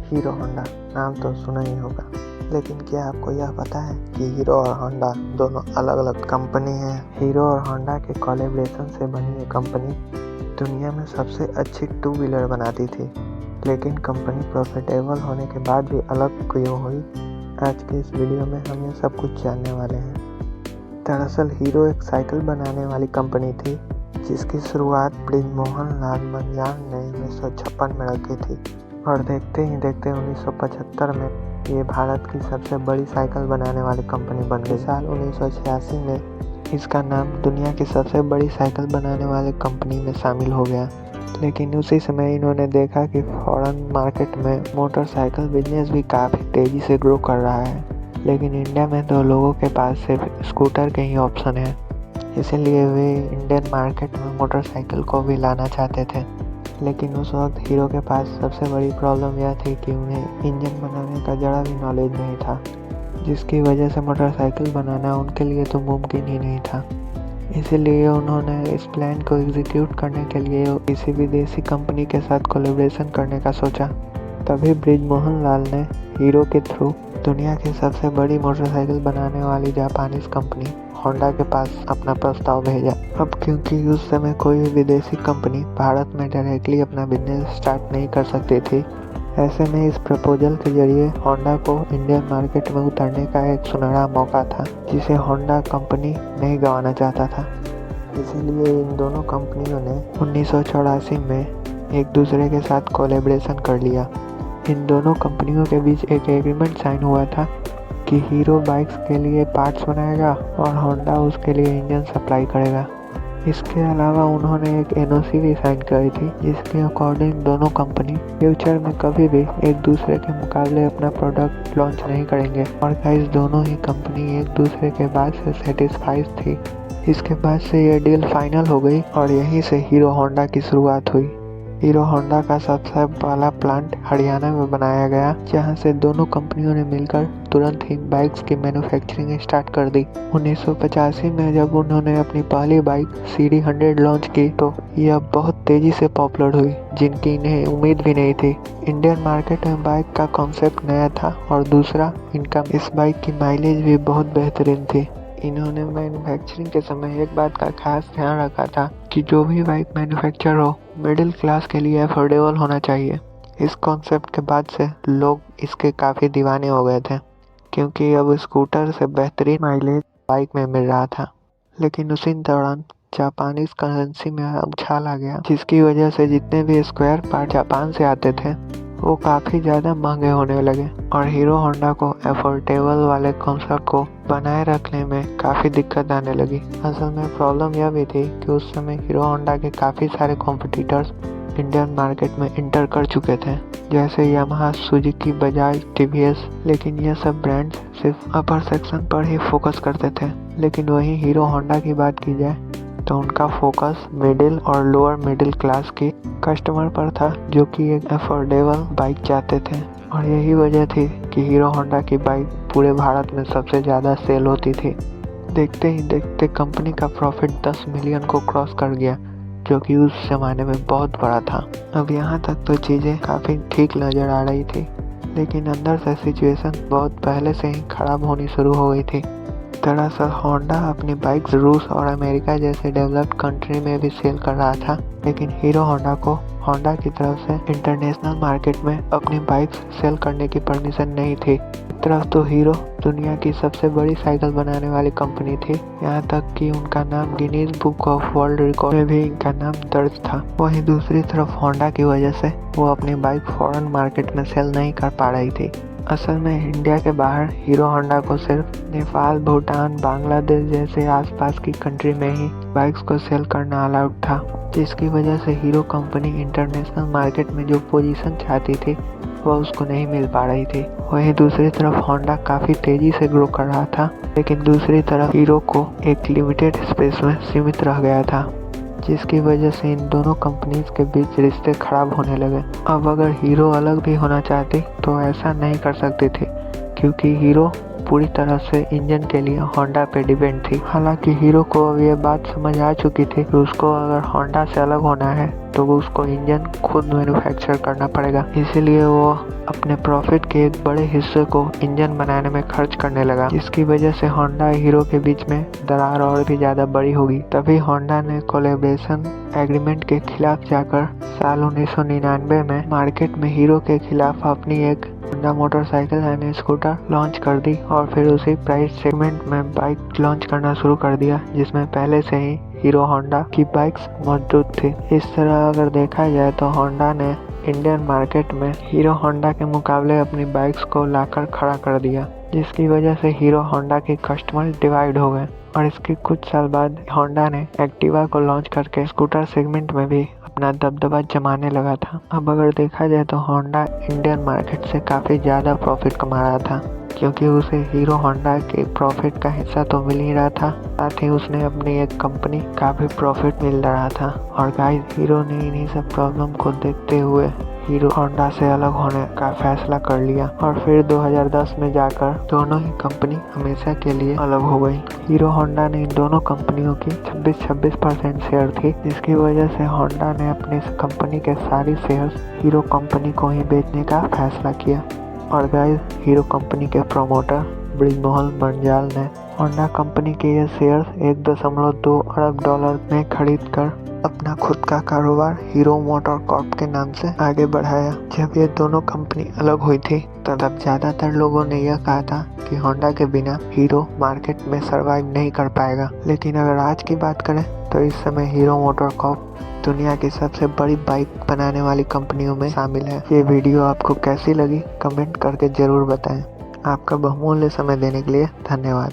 Hero Honda नाम तो सुना ही होगा, लेकिन क्या आपको यह पता है कि हीरो और होंडा दोनों अलग अलग कंपनी हैं। हीरो और होंडा के कोलैबोरेशन से बनी ये कंपनी दुनिया में सबसे अच्छी टू व्हीलर बनाती थी, लेकिन कंपनी प्रॉफिटेबल होने के बाद भी अलग क्यों हुई, आज के इस वीडियो में हम ये सब कुछ जानने वाले हैं। दरअसल हीरो एक साइकिल बनाने वाली कंपनी थी जिसकी शुरुआत बृजमोहन लाल मंजान ने 1956 में रखी थी और देखते ही देखते 1975 में ये भारत की सबसे बड़ी साइकिल बनाने वाली कंपनी बन गई। साल 1986 में इसका नाम दुनिया की सबसे बड़ी साइकिल बनाने वाली कंपनी में शामिल हो गया, लेकिन उसी समय इन्होंने देखा कि फॉरेन मार्केट में मोटरसाइकिल बिजनेस भी काफ़ी तेज़ी से ग्रो कर रहा है, लेकिन इंडिया में तो लोगों के पास सिर्फ स्कूटर के ही ऑप्शन है, इसीलिए वे इंडियन मार्केट में मोटरसाइकिल को भी लाना चाहते थे। लेकिन उस वक्त हीरो के पास सबसे बड़ी प्रॉब्लम यह थी कि उन्हें इंजन बनाने का ज़रा भी नॉलेज नहीं था, जिसकी वजह से मोटरसाइकिल बनाना उनके लिए तो मुमकिन ही नहीं था। इसीलिए उन्होंने इस प्लान को एग्जीक्यूट करने के लिए किसी विदेशी कंपनी के साथ कोलैबोरेशन करने का सोचा। तभी बृजमोहन लाल ने हीरो के थ्रू दुनिया की सबसे बड़ी मोटरसाइकिल बनाने वाली जापानीज कंपनी होंडा के पास अपना प्रस्ताव भेजा। अब क्योंकि उस समय कोई भी विदेशी कंपनी भारत में डायरेक्टली अपना बिजनेस स्टार्ट नहीं कर सकती थी, ऐसे में इस प्रपोजल के जरिए होंडा को इंडियन मार्केट में उतरने का एक सुनहरा मौका था, जिसे होंडा कंपनी नहीं गंवाना चाहता था। इसीलिए इन दोनों कंपनियों ने 1984 में एक दूसरे के साथ कोलैबोरेशन कर लिया। इन दोनों कंपनियों के बीच एक एग्रीमेंट साइन हुआ था कि हीरो बाइक्स के लिए पार्ट्स बनाएगा और होंडा उसके लिए इंजन सप्लाई करेगा। इसके अलावा उन्होंने एक एनओसी भी साइन करी थी, जिसके अकॉर्डिंग दोनों कंपनी फ्यूचर में कभी भी एक दूसरे के मुकाबले अपना प्रोडक्ट लॉन्च नहीं करेंगे। और गाइस, दोनों ही कंपनी एक दूसरे के बात से सेटिस्फाइड थी। इसके बाद से ये डील फाइनल हो गई और यहीं से हीरो होंडा की शुरुआत हुई। हीरो होंडा का सबसे पहला प्लांट हरियाणा में बनाया गया, जहां से दोनों कंपनियों ने मिलकर तुरंत ही बाइक्स की मैन्युफैक्चरिंग स्टार्ट कर दी। 1985 में जब उन्होंने अपनी पहली बाइक सीडी 100 लॉन्च की तो यह बहुत तेजी से पॉपुलर हुई, जिनकी इन्हें उम्मीद भी नहीं थी। इंडियन मार्केट में बाइक का कॉन्सेप्ट नया था और दूसरा, इनका इस बाइक की माइलेज भी बहुत बेहतरीन थी। इन्होंने मैन्युफैक्चरिंग के समय एक बात का खास ध्यान रखा था कि जो भी बाइक मैन्युफैक्चर हो, मिडिल क्लास के लिए अफोर्डेबल होना चाहिए। इस कॉन्सेप्ट के बाद से लोग इसके काफ़ी दीवाने हो गए थे, क्योंकि अब स्कूटर से बेहतरीन माइलेज बाइक में मिल रहा था। लेकिन उसी दौरान जापानीज करेंसी में उछाल आ गया, जिसकी वजह से जितने भी स्क्वायर पार्ट जापान से आते थे वो काफ़ी ज़्यादा महंगे होने लगे और हीरो होंडा को अफोर्डेबल वाले कॉन्सेप्ट को बनाए रखने में काफ़ी दिक्कत आने लगी। असल में प्रॉब्लम यह भी थी कि उस समय हीरो होंडा के काफ़ी सारे कॉम्पिटिटर्स इंडियन मार्केट में इंटर कर चुके थे, जैसे यामाहा, सुजुकी, बजाज, टीवीएस। लेकिन यह सब ब्रांड्स सिर्फ अपर सेक्शन पर ही फोकस करते थे, लेकिन वहीं हीरो होंडा की बात की जाए तो उनका फोकस मिडिल और लोअर मिडिल क्लास की कस्टमर पर था, जो कि एक अफोर्डेबल बाइक चाहते थे। और यही वजह थी कि हीरो होंडा की बाइक पूरे भारत में सबसे ज़्यादा सेल होती थी। देखते ही देखते कंपनी का प्रॉफिट 10 मिलियन को क्रॉस कर गया, जो कि उस ज़माने में बहुत बड़ा था। अब यहाँ तक तो चीज़ें काफ़ी ठीक नज़र आ रही थी, लेकिन अंदर से सिचुएशन बहुत पहले से ही खराब होनी शुरू हो गई थी। दरअसल होंडा अपनी बाइक्स रूस और अमेरिका जैसे डेवलप्ड कंट्री में भी सेल कर रहा था, लेकिन हीरो होंडा को होंडा की तरफ से इंटरनेशनल मार्केट में अपनी बाइक्स सेल करने की परमिशन नहीं थी। एक तरफ तो हीरो दुनिया की सबसे बड़ी साइकिल बनाने वाली कंपनी थी, यहाँ तक कि उनका नाम Guinness book of world record में भी इनका नाम दर्ज था। वहीं दूसरी तरफ होंडा की वजह से वो अपनी बाइक फॉरेन मार्केट में सेल नहीं कर पा रही थी। असल में इंडिया के बाहर हीरो होंडा को सिर्फ नेपाल, भूटान, बांग्लादेश जैसे आसपास की कंट्री में ही बाइक्स को सेल करना अलाउड था, जिसकी वजह से हीरो कंपनी इंटरनेशनल मार्केट में जो पोजीशन चाहती थी वह उसको नहीं मिल पा रही थी। वहीं दूसरी तरफ होंडा काफ़ी तेज़ी से ग्रो कर रहा था, लेकिन दूसरी तरफ हीरो को एक लिमिटेड स्पेस में सीमित रह गया था, जिसकी वजह से इन दोनों कंपनीज के बीच रिश्ते खराब होने लगे। अब अगर हीरो अलग भी होना चाहती तो ऐसा नहीं कर सकती थी, क्योंकि हीरो पूरी तरह से इंजन के लिए होंडा पे डिपेंड थी। हालांकि हीरो को अब ये बात समझ आ चुकी थी कि उसको अगर होंडा से अलग होना है तो उसको इंजन खुद मैन्युफैक्चर करना पड़ेगा। इसीलिए वो अपने प्रॉफिट के एक बड़े हिस्से को इंजन बनाने में खर्च करने लगा, जिसकी वजह से होंडा हीरो के बीच में दरार और भी ज़्यादा बड़ी होगी। तभी होंडा ने कोलैबोरेशन एग्रीमेंट के खिलाफ जाकर साल 1999 में मार्केट में हीरो के खिलाफ अपनी एक Honda motorcycle and scooter launch कर दी और फिर उसी प्राइस सेगमेंट में बाइक लॉन्च करना शुरू कर दिया, जिसमें पहले से ही हीरो होंडा की बाइक्स मौजूद थी। इस तरह अगर देखा जाए तो होंडा ने इंडियन मार्केट में हीरो होंडा के मुकाबले अपनी बाइक्स को लाकर खड़ा कर दिया, जिसकी वजह से हीरो होंडा के कस्टमर डिवाइड हो गए। और इसके कुछ साल बाद होंडा ने एक्टिवा को लॉन्च करके स्कूटर सेगमेंट में भी अपना दबदबा जमाने लगा था। अब अगर देखा जाए तो होंडा इंडियन मार्केट से काफ़ी ज़्यादा प्रॉफिट कमा रहा था, क्योंकि उसे हीरो होंडा के प्रॉफिट का हिस्सा तो मिल ही रहा था, साथ ही उसने अपनी एक कंपनी का भी प्रॉफिट मिल रहा था। और गाइस, हीरो ने इन्हीं सब प्रॉब्लम को देखते हुए हीरो होंडा से अलग होने का फैसला कर लिया और फिर 2010 में जाकर दोनों ही कंपनी हमेशा के लिए अलग हो गई। हीरो होंडा ने इन दोनों कंपनियों की 26% शेयर थी, जिसकी वजह से होंडा ने अपनी कंपनी के सारी शेयर्स हीरो कंपनी को ही बेचने का फैसला किया। और गाइस, हीरो कंपनी के प्रमोटर ब्रिजमोहन बंजाल ने होंडा कंपनी के ये शेयर्स $1.2 अरब में खरीद कर अपना खुद का कारोबार हीरो मोटर कॉर्प के नाम से आगे बढ़ाया। जब ये दोनों कंपनी अलग हुई थी तब ज़्यादातर लोगों ने यह कहा था कि होंडा के बिना हीरो मार्केट में सरवाइव नहीं कर पाएगा, लेकिन अगर आज की बात करें तो इस समय हीरो मोटर कॉर्प दुनिया की सबसे बड़ी बाइक बनाने वाली कंपनियों में शामिल है। ये वीडियो आपको कैसी लगी कमेंट करके ज़रूर बताएं। आपका बहुमूल्य समय देने के लिए धन्यवाद।